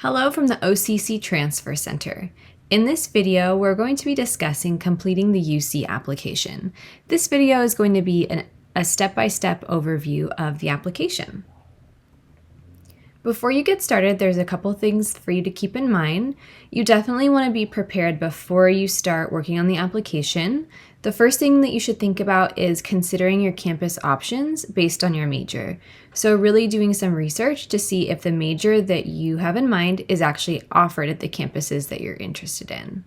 Hello from the OCC Transfer Center. In this video, we're going to be discussing completing the UC application. This video is going to be a step-by-step overview of the application. Before you get started, there's a couple things for you to keep in mind. You definitely want to be prepared before you start working on the application. The first thing that you should think about is considering your campus options based on your major. So really doing some research to see if the major that you have in mind is actually offered at the campuses that you're interested in.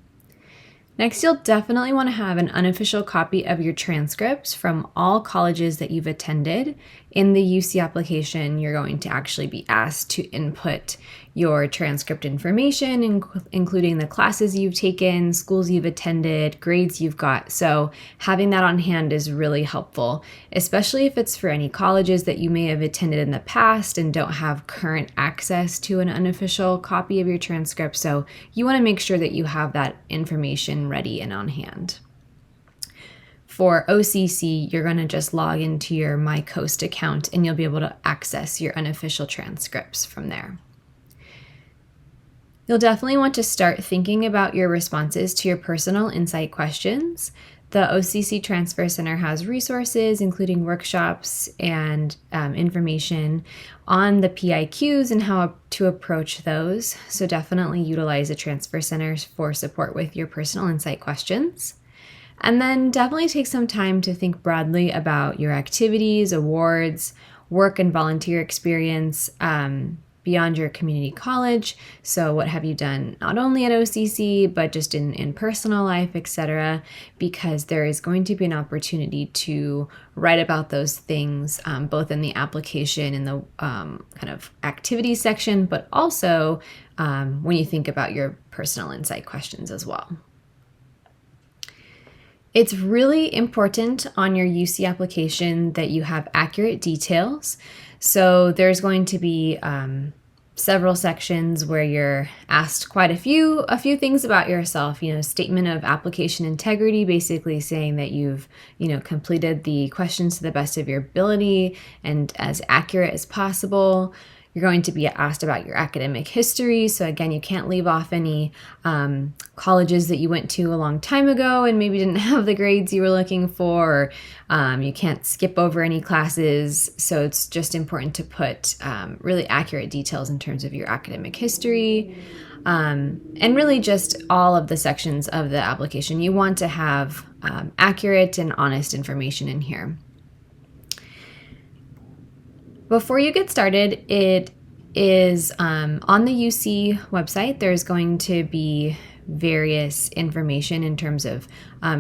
Next, you'll definitely want to have an unofficial copy of your transcripts from all colleges that you've attended. In the UC application, you're going to actually be asked to input your transcript information, including the classes you've taken, schools you've attended, grades you've got. So having that on hand is really helpful, especially if it's for any colleges that you may have attended in the past and don't have current access to an unofficial copy of your transcript. So you want to make sure that you have that information ready and on hand. For OCC, you're going to just log into your MyCoast account and you'll be able to access your unofficial transcripts from there. You'll definitely want to start thinking about your responses to your personal insight questions. The OCC Transfer Center has resources, including workshops and information on the PIQs and how to approach those. So definitely utilize the Transfer Center for support with your personal insight questions. And then definitely take some time to think broadly about your activities, awards, work and volunteer experience beyond your community college. So what have you done not only at OCC, but just in personal life, etc., because there is going to be an opportunity to write about those things, both in the application in the kind of activities section, but also when you think about your personal insight questions as well. It's really important on your UC application that you have accurate details. So there's going to be several sections where you're asked quite a few things about yourself. Statement of application integrity, basically saying that you've completed the questions to the best of your ability and as accurate as possible. You're going to be asked about your academic history. So again, you can't leave off any colleges that you went to a long time ago and maybe didn't have the grades you were looking for. Or, you can't skip over any classes. So it's just important to put really accurate details in terms of your academic history. And really just all of the sections of the application. You want to have accurate and honest information in here. Before you get started, it is on the UC website. There's going to be various information in terms of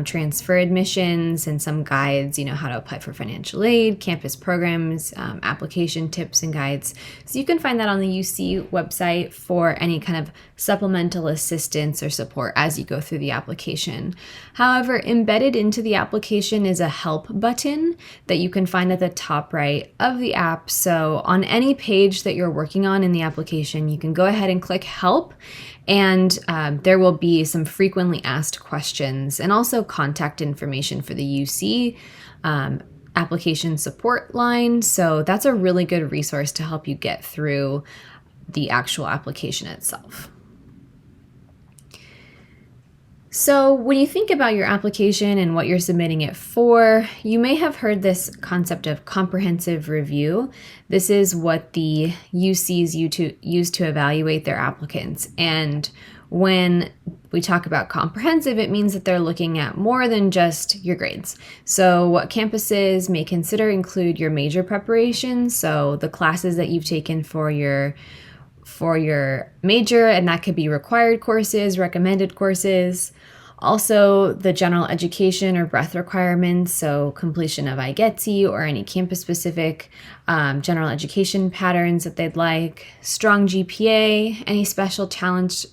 transfer admissions and some guides, how to apply for financial aid, campus programs, application tips and guides. So you can find that on the UC website for any kind of supplemental assistance or support as you go through the application. However, embedded into the application is a help button that you can find at the top right of the app. So on any page that you're working on in the application, you can go ahead and click help. And there will be some frequently asked questions and also contact information for the UC application support line. So that's a really good resource to help you get through the actual application itself. So when you think about your application and what you're submitting it for, you may have heard this concept of comprehensive review. This is what the UCs use to evaluate their applicants. And when we talk about comprehensive, it means that they're looking at more than just your grades. So what campuses may consider include your major preparation, so the classes that you've taken for your major, and that could be required courses, recommended courses. Also, the general education or breadth requirements, so completion of IGETC or any campus-specific general education patterns that they'd like, strong GPA, any special talents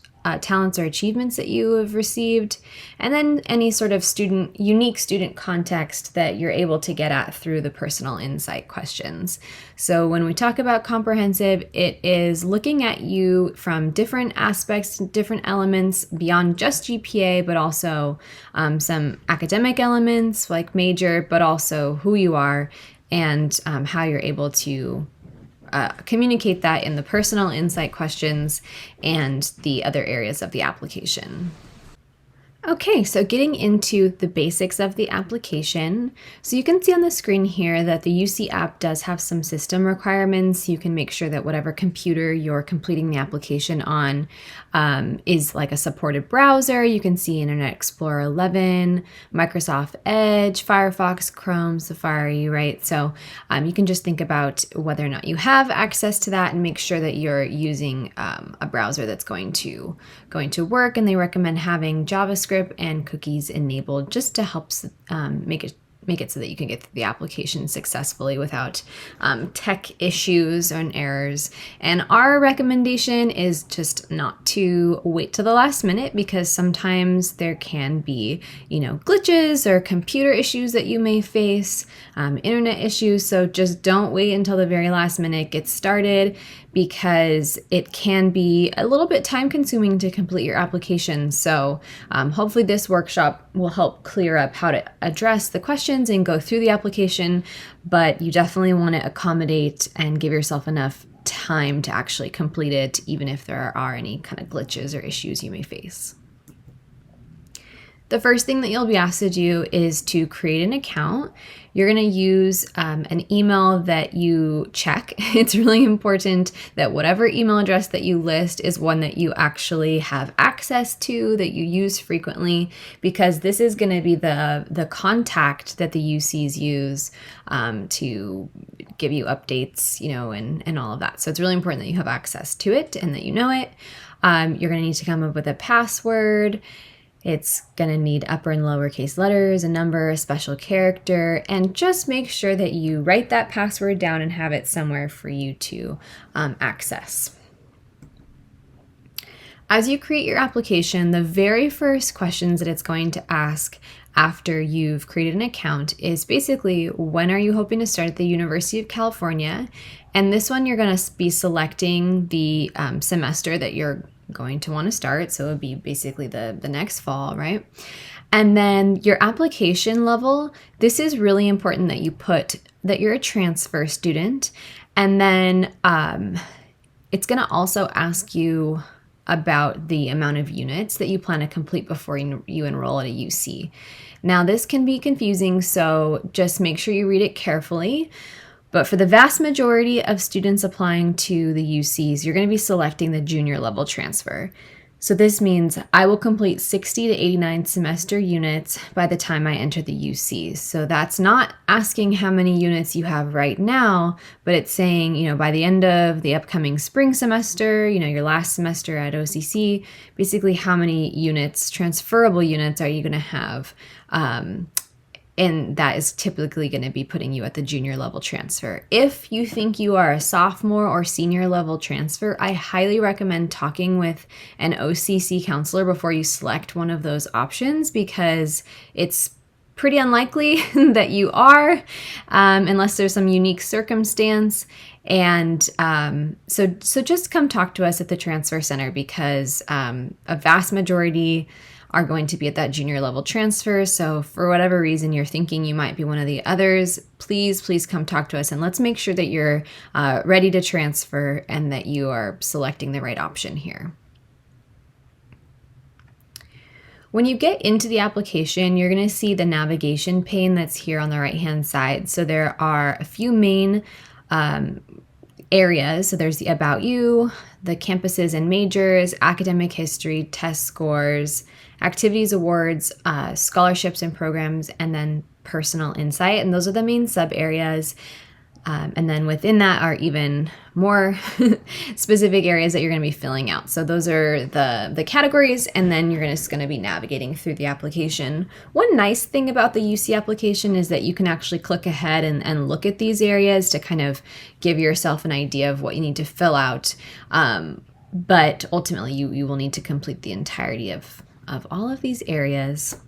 or achievements that you have received, and then any sort of unique student context that you're able to get at through the personal insight questions. So when we talk about comprehensive, it is looking at you from different aspects, different elements beyond just GPA, but also some academic elements like major, but also who you are and how you're able to communicate that in the personal insight questions and the other areas of the application. Okay, so getting into the basics of the application. So you can see on the screen here that the UC app does have some system requirements. You can make sure that whatever computer you're completing the application on is like a supported browser. You can see Internet Explorer 11, Microsoft Edge, Firefox, Chrome, Safari, right? So you can just think about whether or not you have access to that and make sure that you're using a browser that's going to work. And they recommend having JavaScript and cookies enabled just to help make it so that you can get through the application successfully without tech issues and errors. And our recommendation is just not to wait till the last minute, because sometimes there can be, glitches or computer issues that you may face, internet issues. So just don't wait until the very last minute. Get started, because it can be a little bit time consuming to complete your application. So hopefully this workshop will help clear up how to address the questions and go through the application, but you definitely want to accommodate and give yourself enough time to actually complete it, even if there are any kind of glitches or issues you may face. The first thing that you'll be asked to do is to create an account. You're going to use an email that you check. It's really important that whatever email address that you list is one that you actually have access to, that you use frequently, because this is going to be the contact that the UCs use to give you updates, and all of that. So it's really important that you have access to it and that you know it. You're going to need to come up with a password. It's going to need upper and lowercase letters, a number, a special character, and just make sure that you write that password down and have it somewhere for you to access. As you create your application, the very first questions that it's going to ask after you've created an account is basically, when are you hoping to start at the University of California? And this one, you're going to be selecting the semester that you're going to want to start. So it would be basically the next fall, right? And then your application level, this is really important that you put that you're a transfer student. And then it's going to also ask you about the amount of units that you plan to complete before you enroll at a UC. Now, this can be confusing, so just make sure you read it carefully. But for the vast majority of students applying to the UCs, you're going to be selecting the junior level transfer. So this means I will complete 60 to 89 semester units by the time I enter the UCs. So that's not asking how many units you have right now, but it's saying, by the end of the upcoming spring semester, your last semester at OCC, basically how many units, transferable units, are you going to have? And that is typically going to be putting you at the junior level transfer. If you think you are a sophomore or senior level transfer, I highly recommend talking with an OCC counselor before you select one of those options, because it's pretty unlikely that you are, unless there's some unique circumstance. And so just come talk to us at the transfer center, because a vast majority are going to be at that junior level transfer. So for whatever reason you're thinking you might be one of the others, please come talk to us, and let's make sure that you're ready to transfer and that you are selecting the right option here. When you get into the application, you're going to see the navigation pane that's here on the right-hand side. So there are a few main areas. So there's the About You, the campuses and majors, academic history, test scores, activities, awards, scholarships and programs, and then personal insight. And those are the main sub areas. And then within that are even more specific areas that you're going to be filling out. So those are the categories, and then you're just going to be navigating through the application. One nice thing about the UC application is that you can actually click ahead and look at these areas to kind of give yourself an idea of what you need to fill out. But ultimately, you will need to complete the entirety of all of these areas.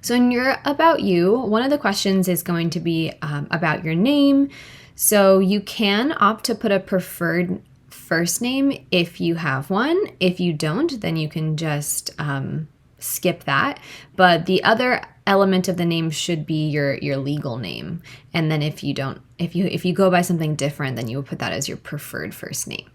So in your About You, one of the questions is going to be about your name. So you can opt to put a preferred first name if you have one. If you don't, then you can just skip that. But the other element of the name should be your legal name. And then if you go by something different, then you would put that as your preferred first name.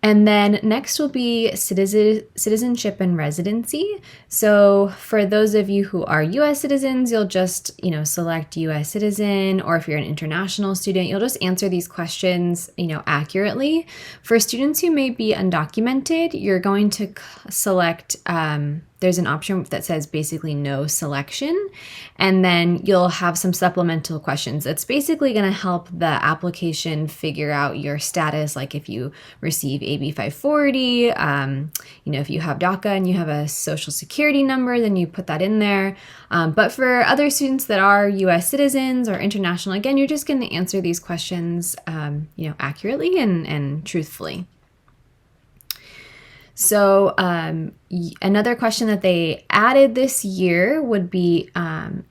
And then next will be citizenship and residency. So for those of you who are U.S. citizens, you'll just, select U.S. citizen, or if you're an international student, you'll just answer these questions, accurately. For students who may be undocumented, you're going to select, there's an option that says basically no selection, and then you'll have some supplemental questions. That's basically going to help the application figure out your status, like if you receive AB 540, if you have DACA and you have a social security number, then you put that in there. But for other students that are U.S. citizens or international, again, you're just going to answer these questions, accurately and truthfully. So another question that they added this year would be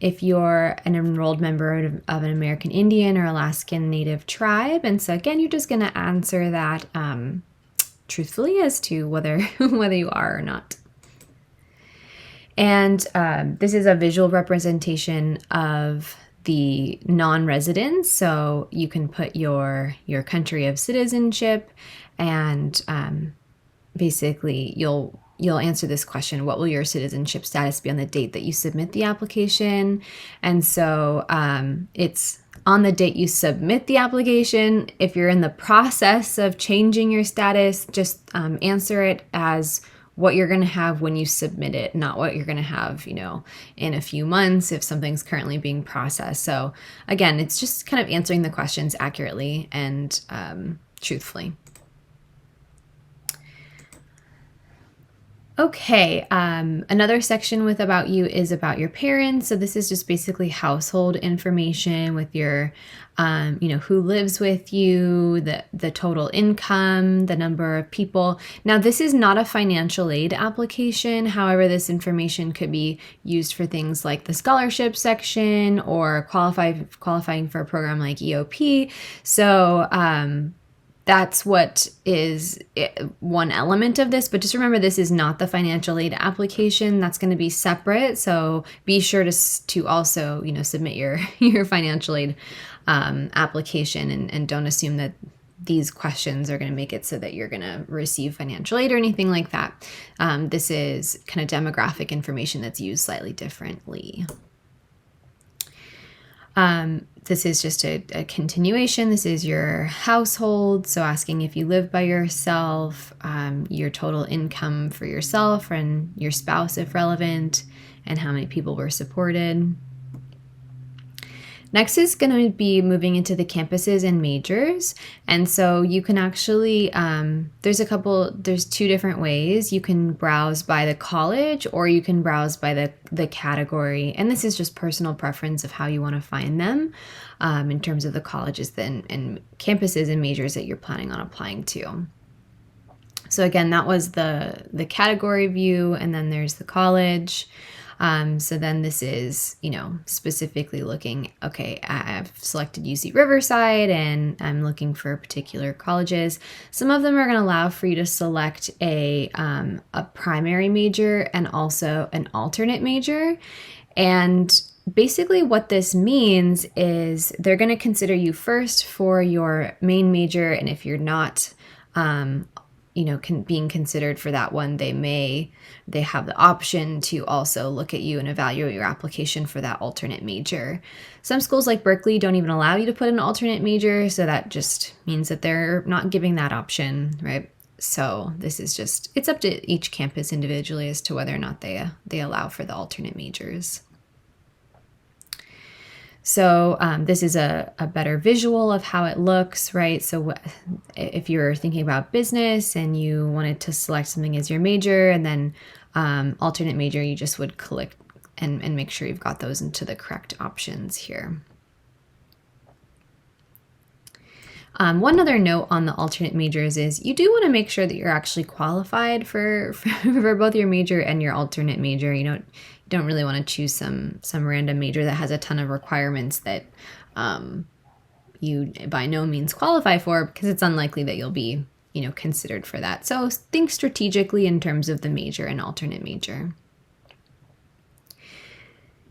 if you're an enrolled member of an American Indian or Alaskan Native tribe. And so again, you're just going to answer that truthfully as to whether you are or not. And this is a visual representation of the non-residents. So you can put your country of citizenship, and basically you'll answer this question: what will your citizenship status be on the date that you submit the application? And so it's on the date you submit the application. If you're in the process of changing your status, just answer it as what you're going to have when you submit it, not what you're going to have, in a few months if something's currently being processed. So again, it's just kind of answering the questions accurately and truthfully. Okay, another section with about you is about your parents. So this is just basically household information with your, who lives with you, the total income, the number of people. Now, this is not a financial aid application. However, this information could be used for things like the scholarship section or qualifying for a program like EOP. So, that's what is one element of this, but just remember this is not the financial aid application. That's going to be separate. So be sure to also, submit your financial aid application, and don't assume that these questions are going to make it so that you're going to receive financial aid or anything like that. This is kind of demographic information that's used slightly differently. This is just a continuation. This is your household. So asking if you live by yourself, your total income for yourself and your spouse if relevant, and how many people were supported. Next is going to be moving into the campuses and majors. And so you can actually, there's two different ways. You can browse by the college, or you can browse by the category. And this is just personal preference of how you want to find them in terms of the colleges and campuses and majors that you're planning on applying to. So again, that was the category view, and then there's the college. So then this is, specifically looking, okay, I've selected UC Riverside and I'm looking for particular colleges. Some of them are going to allow for you to select a primary major and also an alternate major. And basically what this means is they're going to consider you first for your main major. And if you're not, being considered for that one, they have the option to also look at you and evaluate your application for that alternate major. Some schools like Berkeley don't even allow you to put an alternate major, so that just means that they're not giving that option, right? So this is just, it's up to each campus individually as to whether or not they allow for the alternate majors. So this is a better visual of how it looks, right? So if you're thinking about business and you wanted to select something as your major and then alternate major, you just would click and make sure you've got those into the correct options here. One other note on the alternate majors is you do want to make sure that you're actually qualified for both your major and your alternate major. You don't really want to choose some random major that has a ton of requirements that you by no means qualify for, because it's unlikely that you'll be considered for that. So think strategically in terms of the major and alternate major.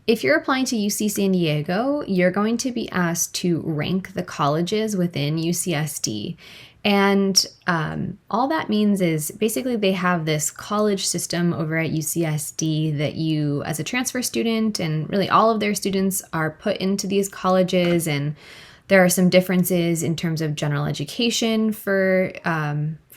If you're applying to UC San Diego, you're going to be asked to rank the colleges within UCSD. And all that means is basically they have this college system over at UCSD that you, as a transfer student, and really all of their students are put into these colleges, and there are some differences in terms of general education for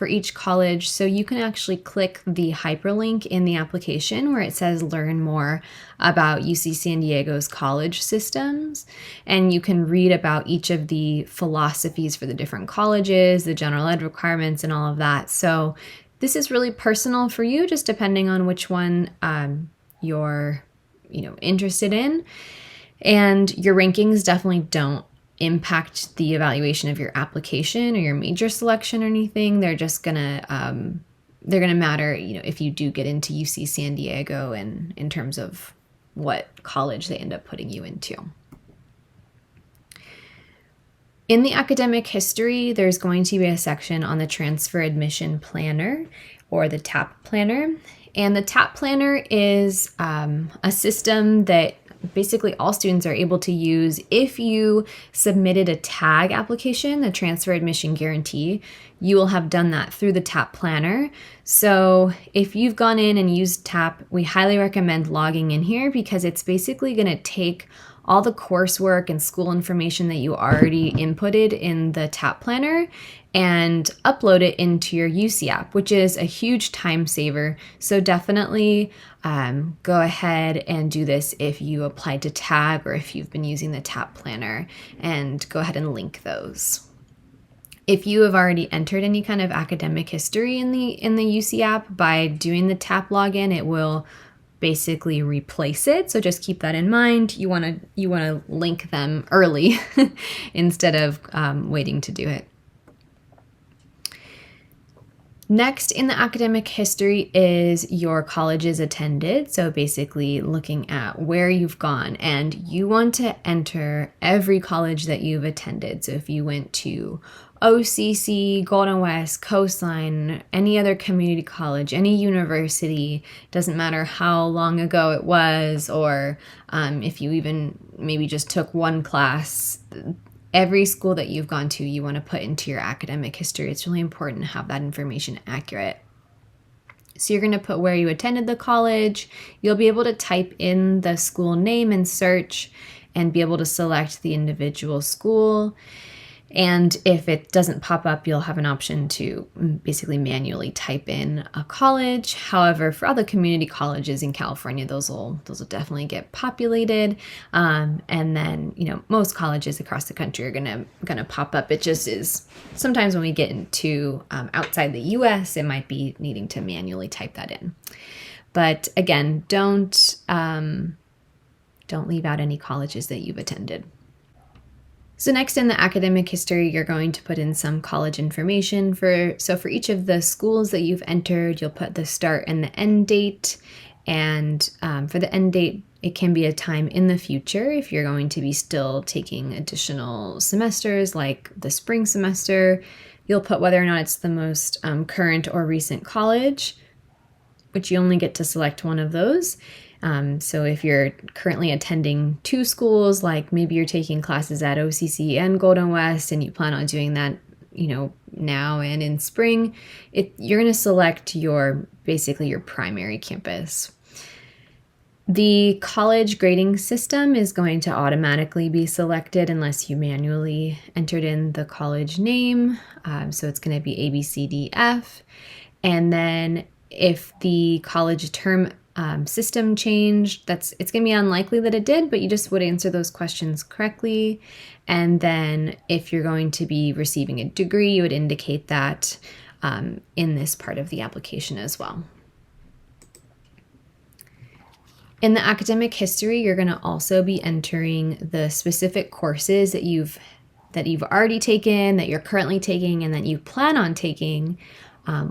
each college. So you can actually click the hyperlink in the application where it says learn more about UC San Diego's college systems. And you can read about each of the philosophies for the different colleges, the general ed requirements, and all of that. So this is really personal for you, just depending on which one you're interested in. And your rankings definitely don't impact the evaluation of your application or your major selection or anything. They're just gonna matter, if you do get into UC San Diego and in terms of what college they end up putting you into. In the academic history, there's going to be a section on the transfer admission planner, or the TAP planner. And the TAP planner is a system that basically all students are able to use if you submitted a TAG application, the transfer admission guarantee. You will have done that through the TAP planner. So if you've gone in and used TAP, we highly recommend logging in here, because it's basically going to take all the coursework and school information that you already inputted in the TAP planner and upload it into your UC app, which is a huge time saver. So definitely go ahead and do this if you applied to TAG or if you've been using the TAP planner, and go ahead and link those. If you have already entered any kind of academic history in the UC app, by doing the TAP login, it will basically replace it. So just keep that in mind. You want to link them early instead of waiting to do it. Next in the academic history is your colleges attended. So basically looking at where you've gone, and you want to enter every college that you've attended. So if you went to OCC, Golden West, Coastline, any other community college, any university, doesn't matter how long ago it was, or if you even maybe just took one class, every school that you've gone to, you want to put into your academic history. It's really important to have that information accurate. So you're going to put where you attended the college. You'll be able to type in the school name and search, and be able to select the individual school. And if it doesn't pop up, you'll have an option to basically manually type in a college. However, for other community colleges in California, those will definitely get populated. And then, most colleges across the country are gonna pop up. It just is sometimes when we get into outside the U.S., it might be needing to manually type that in. But again, don't leave out any colleges that you've attended. So next in the academic history, you're going to put in some college information. For each of the schools that you've entered, you'll put the start and the end date. And for the end date, it can be a time in the future if you're going to be still taking additional semesters, like the spring semester. You'll put whether or not it's the most current or recent college, which you only get to select one of those. So if you're currently attending two schools, like maybe you're taking classes at OCC and Golden West, and you plan on doing that, now and in spring, you're going to select basically your primary campus. The college grading system is going to automatically be selected unless you manually entered in the college name. So it's going to be A, B, C, D, F. And then if the college term system changed, it's going to be unlikely that it did, but you just would answer those questions correctly. And then if you're going to be receiving a degree, you would indicate that in this part of the application as well. In the academic history, you're going to also be entering the specific courses that you've already taken, that you're currently taking, and that you plan on taking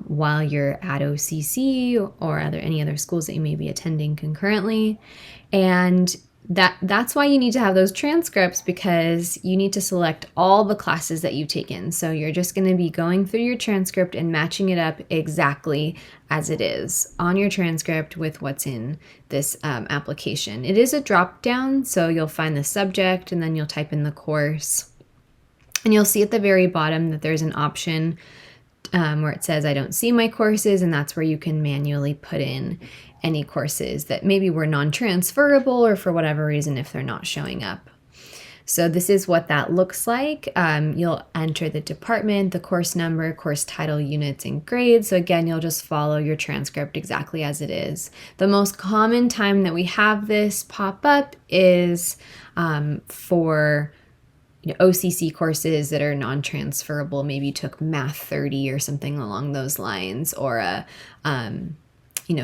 while you're at OCC or any other schools that you may be attending concurrently. And That's why you need to have those transcripts, because you need to select all the classes that you've taken. So you're just going to be going through your transcript and matching it up exactly as it is on your transcript with what's in this application. It is a drop down, so you'll find the subject and then you'll type in the course. And you'll see at the very bottom that there's an option where it says I don't see my courses, and that's where you can manually put in any courses that maybe were non-transferable or for whatever reason if they're not showing up. So this is what that looks like. You'll enter the department, the course number, course title, units, and grades. So again, you'll just follow your transcript exactly as it is. The most common time that we have this pop up is for OCC courses that are non-transferable. Maybe you took Math 30 or something along those lines, or a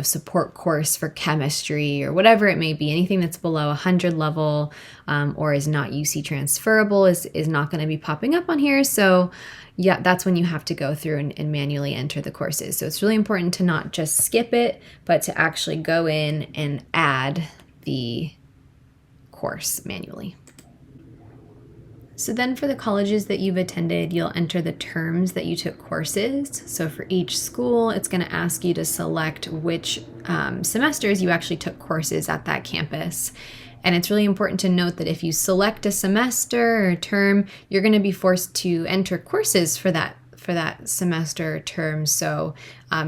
support course for chemistry or whatever it may be. Anything that's below 100 level or is not UC transferable is not going to be popping up on here. So yeah, that's when you have to go through and manually enter the courses. So it's really important to not just skip it, but to actually go in and add the course manually. So then for the colleges that you've attended, you'll enter the terms that you took courses. So for each school, it's going to ask you to select which semesters you actually took courses at that campus. And it's really important to note that if you select a semester or a term, you're going to be forced to enter courses for that semester or term. So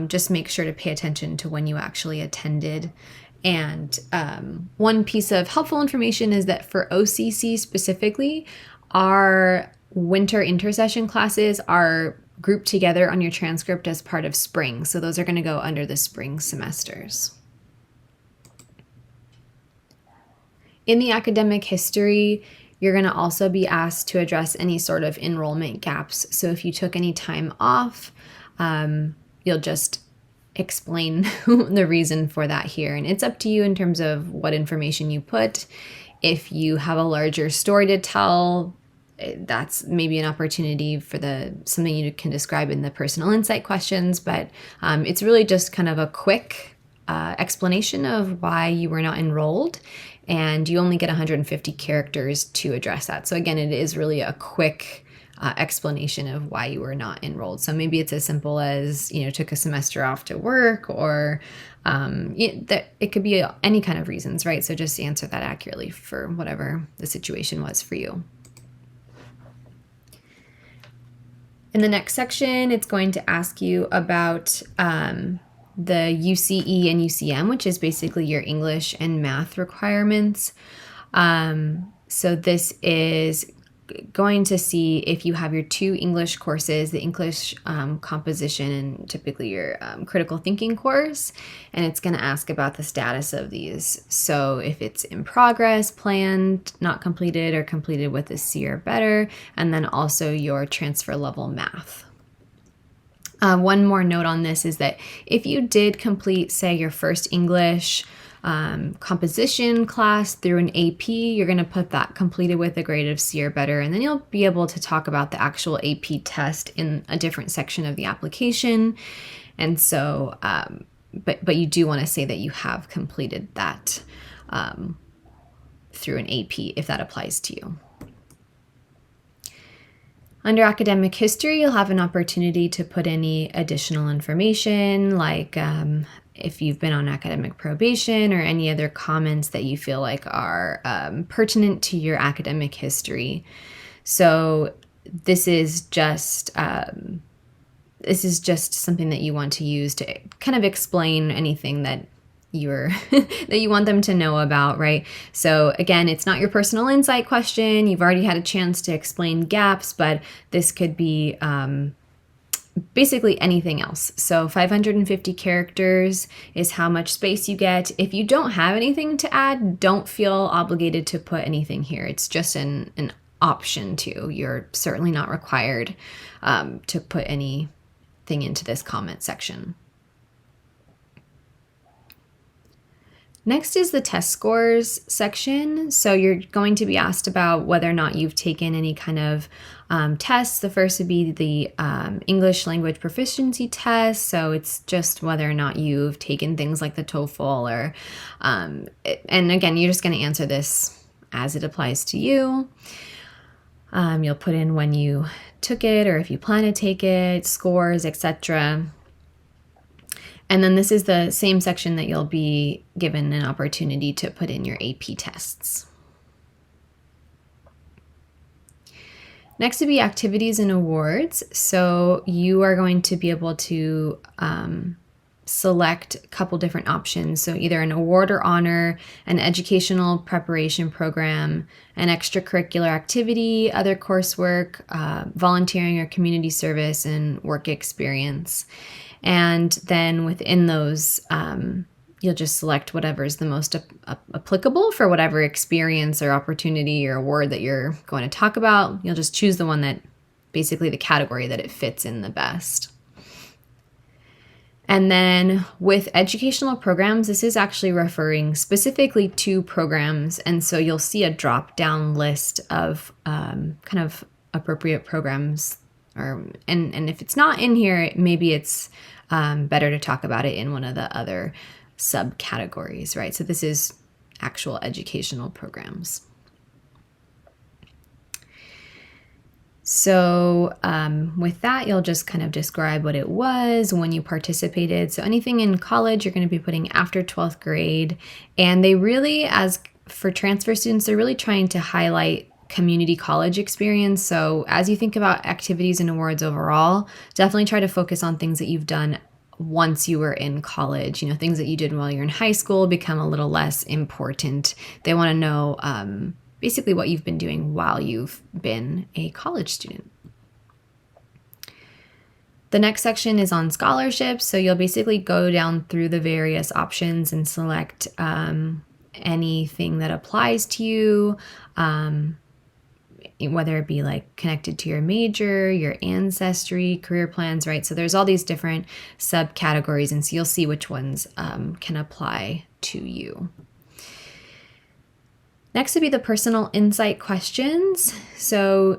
just make sure to pay attention to when you actually attended. And one piece of helpful information is that for OCC specifically, our winter intersession classes are grouped together on your transcript as part of spring. So those are going to go under the spring semesters. In the academic history, you're going to also be asked to address any sort of enrollment gaps. So if you took any time off, you'll just explain the reason for that here. And it's up to you in terms of what information you put. If you have a larger story to tell, that's maybe an opportunity for something you can describe in the personal insight questions, but it's really just kind of a quick explanation of why you were not enrolled, and you only get 150 characters to address that. So again, it is really a quick explanation of why you were not enrolled. So maybe it's as simple as, took a semester off to work, or it could be any kind of reasons, right? So just answer that accurately for whatever the situation was for you. In the next section, it's going to ask you about the UCE and UCM, which is basically your English and math requirements. So this is going to see if you have your 2 English courses, the English composition and typically your critical thinking course, and it's going to ask about the status of these. So if it's in progress, planned, not completed, or completed with a C or better, and then also your transfer level math. One more note on this is that if you did complete, say, your first English composition class through an AP, you're going to put that completed with a grade of C or better, and then you'll be able to talk about the actual AP test in a different section of the application. And so, but you do want to say that you have completed that through an AP if that applies to you. Under academic history, you'll have an opportunity to put any additional information, like if you've been on academic probation or any other comments that you feel like are pertinent to your academic history. So this is just something that you want to use to kind of explain anything that that you want them to know about, right? So again, it's not your personal insight question. You've already had a chance to explain gaps, but this could be basically anything else. So 550 characters is how much space you get. If you don't have anything to add, don't feel obligated to put anything here. It's just an option to. You're certainly not required to put anything into this comment section. Next is the test scores section. So you're going to be asked about whether or not you've taken any kind of tests. The first would be the English language proficiency test. So it's just whether or not you've taken things like the TOEFL or, and again, you're just going to answer this as it applies to you. You'll put in when you took it or if you plan to take it, scores, etc. And then this is the same section that you'll be given an opportunity to put in your AP tests. Next would be activities and awards. So you are going to be able to select a couple different options. So either an award or honor, an educational preparation program, an extracurricular activity, other coursework, volunteering or community service, and work experience. And then within those, you'll just select whatever is the most applicable for whatever experience or opportunity or award that you're going to talk about. You'll just choose the one that basically the category that it fits in the best. And then with educational programs, this is actually referring specifically to programs. And so you'll see a drop-down list of kind of appropriate programs. And if it's not in here, maybe it's better to talk about it in one of the other subcategories, right? So this is actual educational programs. So with that, you'll just kind of describe what it was, when you participated. So anything in college, you're going to be putting after 12th grade. And they really, as for transfer students, they're really trying to highlight community college experience. So as you think about activities and awards overall, definitely try to focus on things that you've done once you were in college. You know, things that you did while you're in high school become a little less important. They want to know basically what you've been doing while you've been a college student. The next section is on scholarships. So you'll basically go down through the various options and select anything that applies to you, whether it be like connected to your major, your ancestry, career plans, right? So there's all these different subcategories, and so you'll see which ones can apply to you. Next would be the personal insight questions. So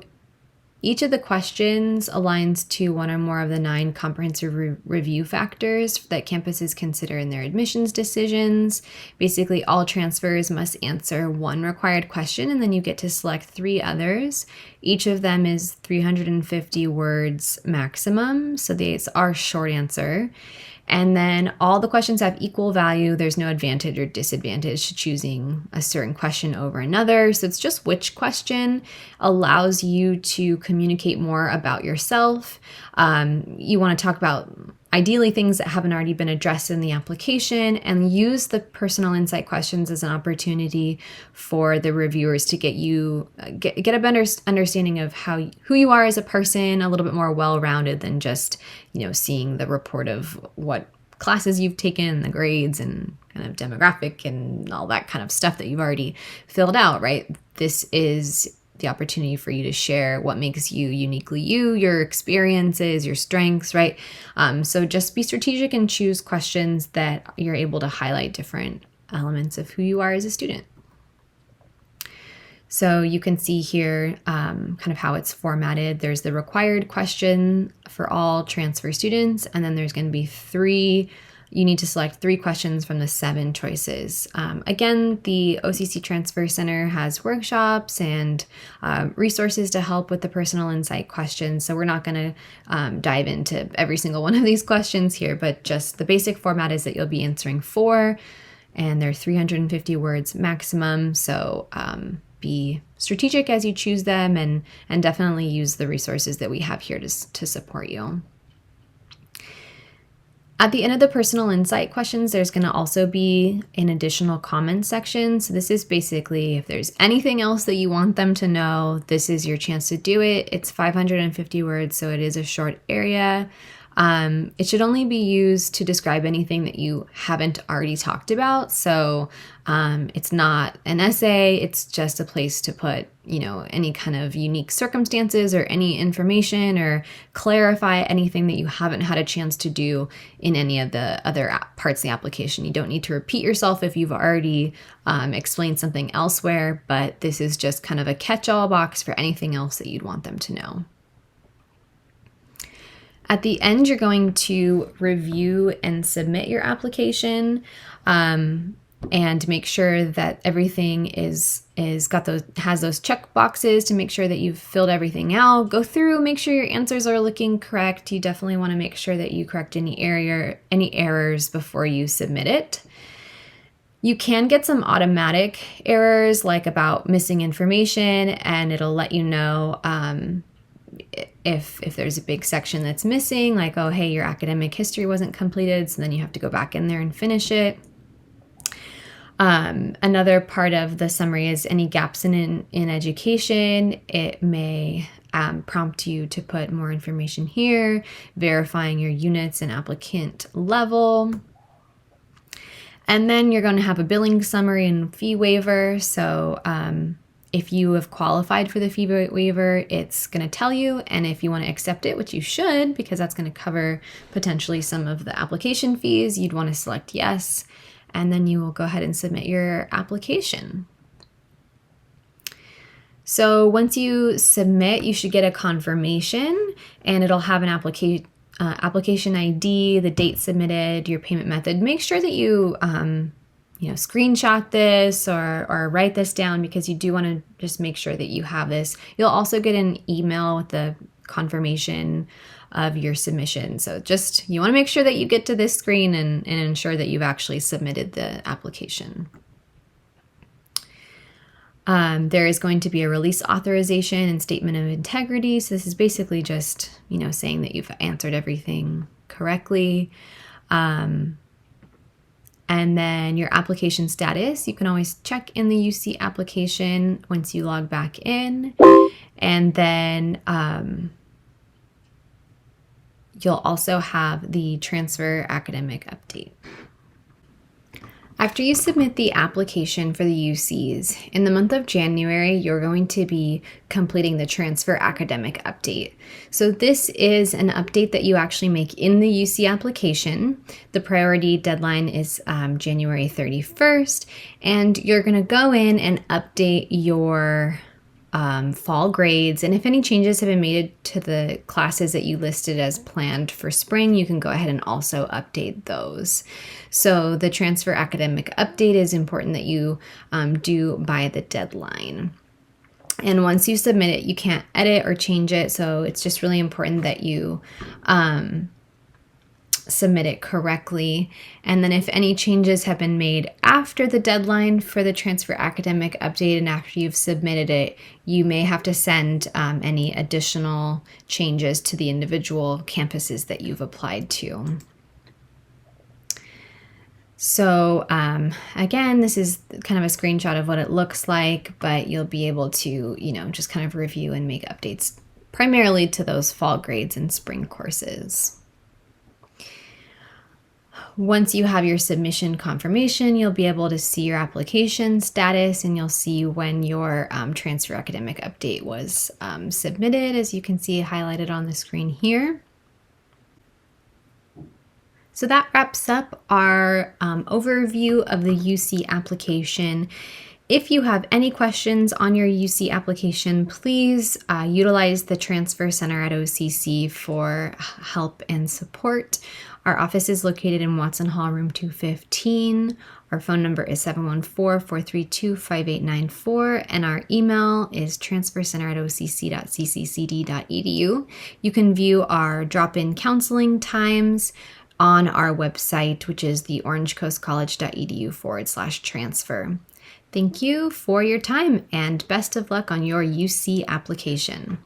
each of the questions aligns to one or more of the 9 comprehensive review factors that campuses consider in their admissions decisions. Basically, all transfers must answer one required question, and then you get to select 3 others. Each of them is 350 words maximum, so these are short answer. And then all the questions have equal value. There's no advantage or disadvantage to choosing a certain question over another. So it's just which question allows you to communicate more about yourself. You want to talk about ideally things that haven't already been addressed in the application, and use the personal insight questions as an opportunity for the reviewers to get a better understanding of who you are as a person, a little bit more well-rounded than just, seeing the report of what classes you've taken, the grades, and kind of demographic and all that kind of stuff that you've already filled out, right? This is the opportunity for you to share what makes you uniquely you, your experiences, your strengths, right? So just be strategic and choose questions that you're able to highlight different elements of who you are as a student. So you can see here kind of how it's formatted. There's the required question for all transfer students, and then there's going to be you need to select 3 questions from the 7 choices. Again, the OCC Transfer Center has workshops and resources to help with the personal insight questions. So we're not going to dive into every single one of these questions here, but just the basic format is that you'll be answering 4, and they're 350 words maximum. So be strategic as you choose them, and definitely use the resources that we have here to support you. At the end of the personal insight questions, there's going to also be an additional comments section. So this is basically, if there's anything else that you want them to know, this is your chance to do it. It's 550 words, so it is a short area. It should only be used to describe anything that you haven't already talked about. So it's not an essay, it's just a place to put, any kind of unique circumstances or any information, or clarify anything that you haven't had a chance to do in any of the other parts of the application. You don't need to repeat yourself if you've already explained something elsewhere, but this is just kind of a catch-all box for anything else that you'd want them to know. At the end, you're going to review and submit your application, and make sure that everything has those check boxes to make sure that you've filled everything out. Go through, make sure your answers are looking correct. You definitely want to make sure that you correct any errors before you submit it. You can get some automatic errors, like about missing information, and it'll let you know if there's a big section that's missing, like, oh, hey, your academic history wasn't completed, so then you have to go back in there and finish it. Another part of the summary is any gaps in education. It may prompt you to put more information here, verifying your units and applicant level. And then you're going to have a billing summary and fee waiver. So if you have qualified for the fee waiver, it's going to tell you. And if you want to accept it, which you should, because that's going to cover potentially some of the application fees, you'd want to select yes. And then you will go ahead and submit your application. So once you submit, you should get a confirmation, and it'll have an application ID, the date submitted, your payment method. Make sure that you screenshot this or write this down, because you do want to just make sure that you have this. You'll also get an email with the confirmation of your submission. So you want to make sure that you get to this screen and ensure that you've actually submitted the application. There is going to be a release authorization and statement of integrity. So this is basically just, saying that you've answered everything correctly. And then your application status, you can always check in the UC application once you log back in. And then you'll also have the transfer academic update. After you submit the application for the UCs, in the month of January, you're going to be completing the transfer academic update. So this is an update that you actually make in the UC application. The priority deadline is January 31st, and you're going to go in and update your fall grades. And if any changes have been made to the classes that you listed as planned for spring, you can go ahead and also update those. So the transfer academic update is important that you do by the deadline. And once you submit it, you can't edit or change it. So it's just really important that you submit it correctly. And then if any changes have been made after the deadline for the transfer academic update and after you've submitted it, you may have to send any additional changes to the individual campuses that you've applied to. So again, this is kind of a screenshot of what it looks like, but you'll be able to, just kind of review and make updates primarily to those fall grades and spring courses. Once you have your submission confirmation, you'll be able to see your application status, and you'll see when your transfer academic update was submitted, as you can see highlighted on the screen here. So that wraps up our overview of the UC application. If you have any questions on your UC application, please utilize the Transfer Center at OCC for help and support. Our office is located in Watson Hall, room 215. Our phone number is 714-432-5894, and our email is transfercenter@occ.cccd.edu. You can view our drop-in counseling times on our website, which is the orangecoastcollege.edu/transfer. Thank you for your time, and best of luck on your UC application.